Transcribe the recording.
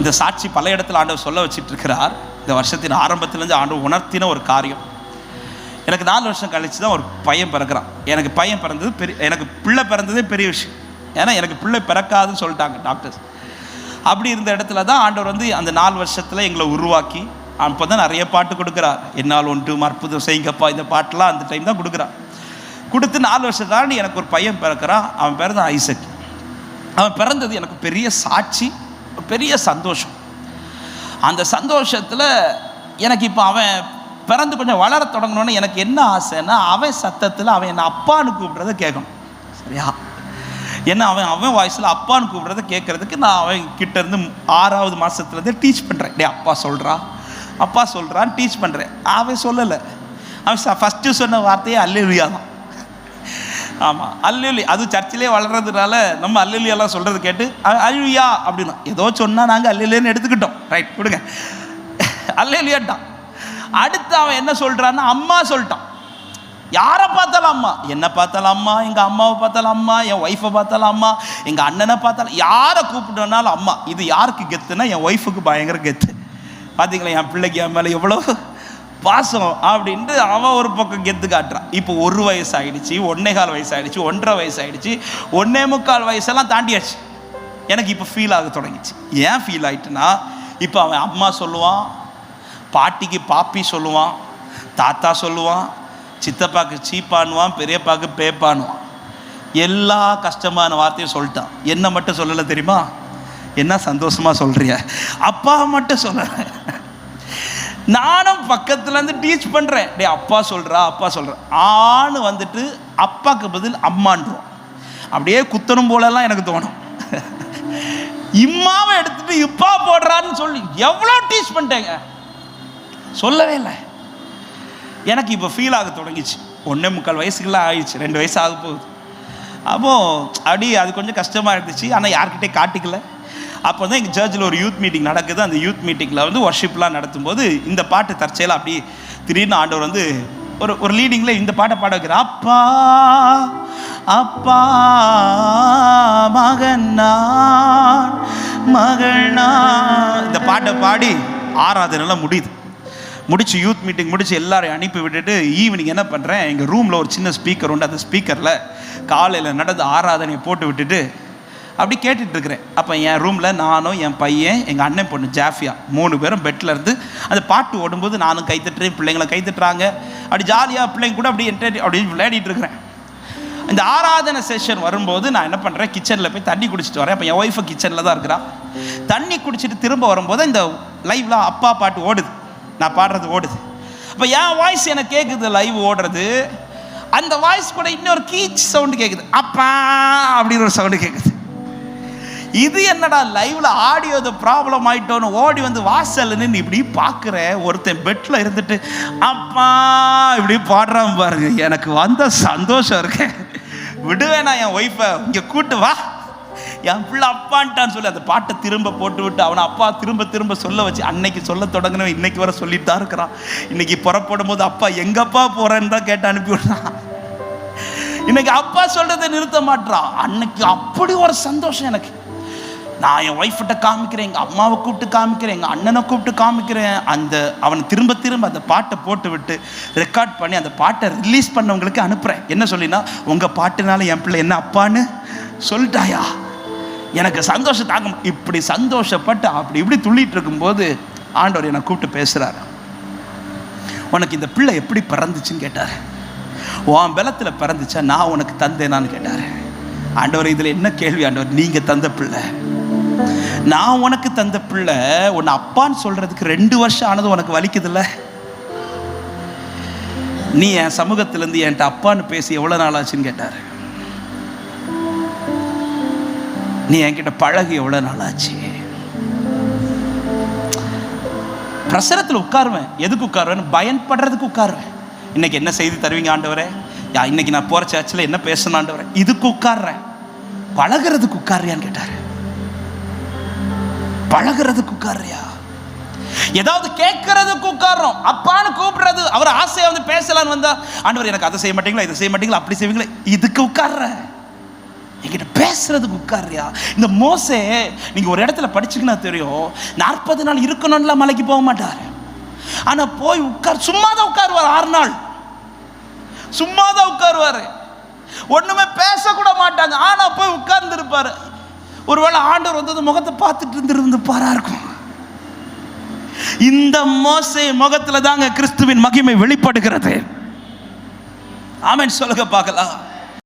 இந்த சாட்சி பல இடத்துல ஆண்டவர் சொல்ல வச்சுட்டு இருக்கிறார். இந்த வருஷத்தின் ஆரம்பத்திலேருந்து ஆண்டவர் உணர்த்தின ஒரு காரியம். எனக்கு 4 வருஷம் கழிச்சு தான் ஒரு பையன் பிறக்கிறான். எனக்கு பையன் பிறந்தது எனக்கு பிள்ளை பிறந்ததே பெரிய விஷயம். ஏன்னா எனக்கு பிள்ளை பிறக்காதுன்னு சொல்லிட்டாங்க டாக்டர்ஸ். அப்படி இருந்த இடத்துல தான் ஆண்டவர் வந்து அந்த 4 வருஷத்தில் எங்களை உருவாக்கி அப்போ தான் நிறைய பாட்டு கொடுக்குறார். என்னால் ஒன்று அற்புதம் செய்யுங்கப்பா, இந்த பாட்டெலாம் அந்த டைம் தான் கொடுக்குறான். கொடுத்து 4 வருஷம் தாண்டி எனக்கு ஒரு பையன் பிறக்கிறான். அவன் பேர் தான் ஐசக். அவன் பிறந்தது எனக்கு பெரிய சாட்சி, பெரிய சந்தோஷம். அந்த சந்தோஷத்தில் எனக்கு இப்போ அவன் பிறந்து கொஞ்சம் வளர தொடங்கணுன்னு எனக்கு என்ன ஆசைன்னா, அவன் சத்தத்தில் அவன் என்னை அப்பான்னு கூப்பிட்றத கேட்கணும். சரியா? ஏன்னா அவன் வாய்ஸில் அப்பான்னு கூப்பிட்றத கேட்குறதுக்கு நான் அவன் கிட்டேருந்து 6வது மாதத்துலேருந்து டீச் பண்ணுறேன். டே அப்பா சொல்கிறான்னு டீச் பண்ணுறேன். அவன் சொல்லலை. அவன் ஃபஸ்ட்டு சொன்ன வார்த்தையே அல்லேலூயா தான். ஆமாம், அல்லேலூயா. அது சர்ச்சிலே வளர்றதுனால நம்ம அல்லேலூயாலாம் சொல்கிறது கேட்டு அல்லேலூயா அப்படின்னா ஏதோ சொன்னால் நாங்கள் அல்லேலூயான்னு எடுத்துக்கிட்டோம். ரைட், கொடுங்க, அல்லேலூயாட்டான். அடுத்து அவன் என்ன சொல்கிறான்னா அம்மா சொல்லிட்டான். யாரை பார்த்தாலும் அம்மா, என்னை பார்த்தாலும் அம்மா, எங்கள் அம்மாவை பார்த்தாலும் அம்மா, என் ஒய்ஃபை பார்த்தாலும் அம்மா, எங்கள் அண்ணனை பார்த்தாலும், யாரை கூப்பிட்டோன்னாலும் அம்மா. இது யாருக்கு கெத்துன்னா என் ஒய்ஃபுக்கு பயங்கர கெத்து. பார்த்தீங்களா என் பிள்ளைக்கு என் மேலே எவ்வளோ பாசம் அப்படின்ட்டு அவன் ஒரு பக்கம் கெத்து காட்டுறான். இப்போ 1 வயசு ஆகிடுச்சு, 1.25 வயசு ஆகிடுச்சு, 1.5 வயசு ஆகிடுச்சு, 1.25 வயசெல்லாம் தாண்டியாச்சு. எனக்கு இப்போ ஃபீல் ஆக தொடங்கிச்சு. ஏன் ஃபீல் ஆகிட்டுன்னா, இப்போ அவன் அம்மா சொல்லுவான், பாட்டிக்கு பாப்பி சொல்லுவான், தாத்தா சொல்லுவான், சித்தப்பாக்கு சீப்பானுவான், பெரியப்பாக்கு பேப்பானுவான். எல்லா கஷ்டமான வார்த்தையும் சொல்லிட்டான். என்ன மட்டும் சொல்லலை தெரியுமா? என்ன சந்தோஷமாக சொல்கிறிய, அப்பா மட்டும் சொல்ல. நானும் பக்கத்துலேருந்து டீச் பண்ணுறேன். டே அப்பா சொல்கிறேன் ஆணு வந்துட்டு அப்பாவுக்கு பதில் அம்மான்றோம். அப்படியே குத்தணும் போலலாம் எனக்கு தோணும். இம்மாவை எடுத்துட்டு இப்பா போடுறான்னு சொல்லி எவ்வளோ டீச் பண்ணிட்டேங்க, சொல்லவே இல்லை. எனக்கு இப்போ ஃபீல் ஆக தொடங்கிச்சு. 1.25 வயசுக்கெல்லாம் ஆயிடுச்சு, 2 வயசு ஆக போகுது. அப்போது அப்படி அது கொஞ்சம் கஷ்டமாக இருந்துச்சு. ஆனால் யார்கிட்டே காட்டிக்கல. அப்போ தான் எங்கள் சர்ச்சில் ஒரு யூத் மீட்டிங் நடக்குது. அந்த யூத் மீட்டிங்கில் வந்து ஒர்ஷிப்லாம் நடத்தும்போது இந்த பாட்டு தற்செயலாக அப்படி திடீர்னு ஆண்டவர் வந்து ஒரு லீடிங்கில் இந்த பாட்டை பாட வைக்கிறார். அப்பா அப்பா மகனா மகனா, இந்த பாட்டை பாடி ஆராதனைலாம் முடிச்சு யூத் மீட்டிங் முடிச்சு எல்லாரையும் அனுப்பி விட்டுட்டு ஈவினிங் என்ன பண்ணுறேன், எங்கள் ரூமில் ஒரு சின்ன ஸ்பீக்கர் உண்டு. அந்த ஸ்பீக்கரில் காலையில் நடந்த ஆராதனையை போட்டு விட்டுட்டு அப்படி கேட்டுட்ருக்கிறேன். அப்போ என் ரூமில் நானும் என் பையன் எங்கள் அண்ணன் பொண்ணு ஜாஃபியா 3 பேரும் பெட்டில் இருந்து அந்த பாட்டு ஓடும்போது நானும் கைத்தட்டுறேன், பிள்ளைங்களை கைத்தட்டுறாங்க. அப்படி ஜாலியாக பிள்ளைங்க கூட அப்படி விளையாடிட்டு இருக்கிறேன். இந்த ஆராதனை செஷன் வரும்போது நான் என்ன பண்ணுறேன், கிச்சனில் போய் தண்ணி குடிச்சிட்டு வரேன். அப்போ என் ஒய்ஃபை கிச்சனில் தான் இருக்கிறான். தண்ணி குடிச்சிட்டு திரும்ப வரும்போது இந்த லைவில் அப்பா பாட்டு ஓடுது, நான் பாடுறது ஓடுது. அப்போ என் வாய்ஸ் எனக்கு கேட்குது, லைவ் ஓடுறது. அந்த வாய்ஸ் கூட இன்னொரு கீச் சவுண்டு கேட்குது, அப்பா அப்படின்னு ஒரு சவுண்டு கேட்குது. இது என்னடா லைவ்ல ஆடியோ ப்ராப்ளம் ஆயிட்டோன்னு ஓடி வந்து வாசல் நின்று இப்படி பார்க்குறேன். ஒருத்தன் பெட்டில் இருந்துட்டு அப்பா இப்படி பாடுறான் பாருங்க. எனக்கு வந்த சந்தோஷம் இருக்கேன், விடுவேன் நான் என் ஒய்ஃபை, இங்கே கூட்டு வா, என் பிள்ளை அப்பான்ட்டான்னு சொல்லி அந்த பாட்டை திரும்ப போட்டு விட்டு அவனை அப்பா திரும்ப சொல்ல வச்சு அன்னைக்கு சொல்ல தொடங்கினவன் இன்னைக்கு வர சொல்லிட்டு தான் இருக்கிறான். இன்னைக்கு புறப்படும் போது அப்பா எங்கப்பா போறேன்னு தான் கேட்டு அனுப்பி விடுறான். இன்னைக்கு அப்பா சொல்றதை நிறுத்த மாட்டான். அன்னைக்கு அப்படி ஒரு சந்தோஷம் எனக்கு. நான் என் ஒய்ஃப்கிட்ட காமிக்கிறேன், எங்கள் அம்மாவை கூப்பிட்டு காமிக்கிறேன், எங்கள் அண்ணனை கூப்பிட்டு காமிக்கிறேன். அவனை திரும்ப அந்த பாட்டை போட்டு விட்டு ரெக்கார்ட் பண்ணி அந்த பாட்டை ரிலீஸ் பண்ணவங்களுக்கு அனுப்புகிறேன். என்ன சொல்லினா, உங்கள் பாட்டுனால என் பிள்ளை என்ன அப்பான்னு சொல்லிட்டாயா. எனக்கு சந்தோஷம் தாங்க. இப்படி சந்தோஷப்பட்டு அப்படி இப்படி துள்ளிட்டு இருக்கும்போது ஆண்டவர் என்னை கூப்பிட்டு பேசுகிறார். உனக்கு இந்த பிள்ளை எப்படி பிறந்துச்சுன்னு கேட்டார். உன் பலத்தில் பிறந்துச்சா, நான் உனக்கு தந்தேனான்னு கேட்டார். ஆண்டவர் இதில் என்ன கேள்வி ஆண்டவர், நீங்கள் தந்த பிள்ளை, நான் உனக்கு தந்த பிள்ளை, உன்னை அப்பான்னு சொல்றதுக்கு 2 வருஷம் ஆனது உனக்கு வலிக்குதுல்ல. நீ என் சமூகத்திலேருந்து என்கிட்ட அப்பான்னு பேசி எவ்வளோ நாள் ஆச்சுன்னு கேட்டார். நீ என்கிட்ட பழகி எவ்வளோ நாள் ஆச்சு. பிரசரத்தில் உட்காருவேன். எதுக்கு உட்காருவேன்? பயன்படுறதுக்கு உட்காருவேன். இன்னைக்கு என்ன செய்தி தருவீங்க ஆண்டவரே, இன்னைக்கு நான் போகிற சர்ச்சில் என்ன பேசணும் ஆண்டவரே, இதுக்கு உட்கார்றேன். பழகிறதுக்கு உட்கார்றியான்னு கேட்டார். பழகிறதுக்கு உட்கார்றியா? ஏதாவது கேட்கறதுக்கு உட்கார்றோம். அப்பான்னு கூப்பிடுறது, அவர் ஆசையா வந்து பேசலான்னு வந்தா, ஆண்டவர் எனக்கு அதை செய்ய மாட்டீங்களா, இதை செய்ய மாட்டீங்களா, அப்படி செய்வீங்களா, இதுக்கு உட்கார்ற. என்கிட்ட பேசுறதுக்கு உட்கார்றியா? இந்த மோசே நீங்க ஒரு இடத்துல படிச்சுக்கினா தெரியும், 40 நாள் இருக்கணும்ல மலைக்கு போக மாட்டார். ஆனா போய் சும்மா தான் உட்காருவார். 6 நாள் சும்மா தான் உட்காருவாரு, ஒண்ணுமே பேசக்கூட மாட்டாங்க. ஆனா போய் உட்கார்ந்து இருப்பாரு. ஒருவேளை ஆண்டவர் வந்து முகத்தை பார்த்துட்டு இருந்திருப்பாரா இருக்கும். இந்த மோசே முகத்துல தாங்க கிறிஸ்துவின் மகிமை வெளிப்படுகிறது. ஆமென் சொல்லுங்க பார்க்கலாம்.